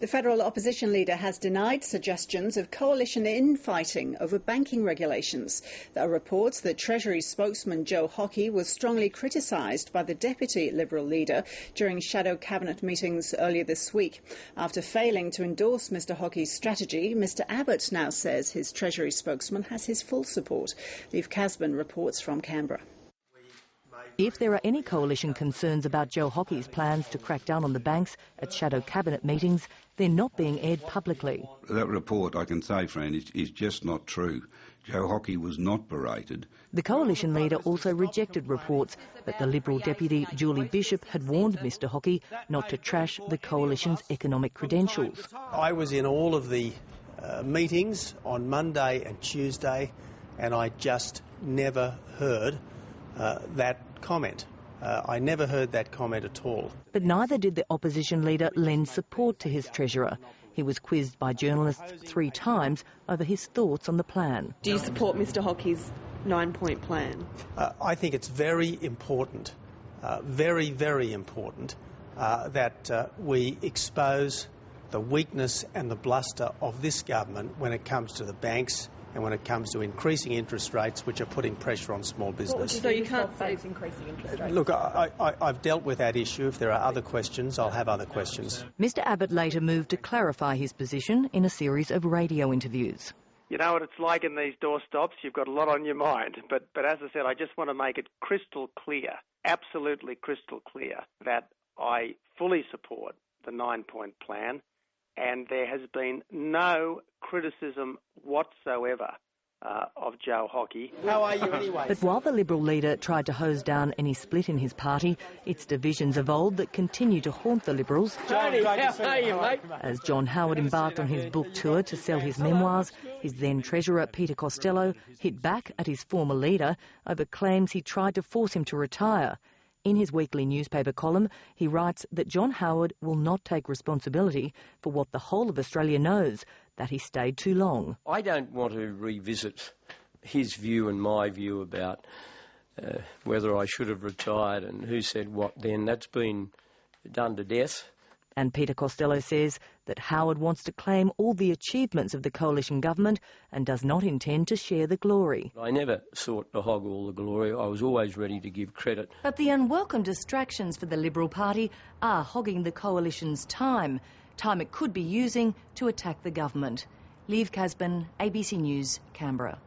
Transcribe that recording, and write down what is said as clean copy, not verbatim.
The federal opposition leader has denied suggestions of coalition infighting over banking regulations. There are reports that Treasury spokesman Joe Hockey was strongly criticised by the deputy Liberal leader during shadow cabinet meetings earlier this week. After failing to endorse Mr Hockey's strategy, Mr Abbott now says his Treasury spokesman has his full support. Leader Casbin reports from Canberra. If there are any coalition concerns about Joe Hockey's plans to crack down on the banks at shadow cabinet meetings, they're not being aired publicly. That report, I can say, Fran, is just not true. Joe Hockey was not berated. The coalition leader also rejected reports that the Liberal deputy, Julie Bishop, had warned Mr Hockey not to trash the coalition's economic credentials. I was in all of the meetings on Monday and Tuesday, and I just never heard that comment. I never heard that comment at all. But neither did the opposition leader lend support to his treasurer. He was quizzed by journalists 3 times over his thoughts on the plan. Do you support Mr Hockey's 9-point plan? I think it's very important, very, very important, that we expose the weakness and the bluster of this government when it comes to the banks and when it comes to increasing interest rates, which are putting pressure on small business. So you can't say it's increasing interest rates? Look, I've dealt with that issue. If there are other questions, I'll have other questions. Mr Abbott later moved to clarify his position in a series of radio interviews. You know what it's like in these doorstops? You've got a lot on your mind. But as I said, I just want to make it crystal clear, absolutely crystal clear, that I fully support the 9-point plan, and there has been no criticism whatsoever of Joe Hockey. How are you anyway? But while the Liberal leader tried to hose down any split in his party, it's divisions of old that continue to haunt the Liberals. Tony, how are you, mate? As John Howard embarked on his book tour to sell his memoirs, his then-treasurer Peter Costello hit back at his former leader over claims he tried to force him to retire. In his weekly newspaper column, he writes that John Howard will not take responsibility for what the whole of Australia knows, that he stayed too long. I don't want to revisit his view and my view about whether I should have retired and who said what then. That's been done to death. And Peter Costello says that Howard wants to claim all the achievements of the coalition government and does not intend to share the glory. I never sought to hog all the glory. I was always ready to give credit. But the unwelcome distractions for the Liberal Party are hogging the coalition's time it could be using to attack the government. Leader Casbin, ABC News, Canberra.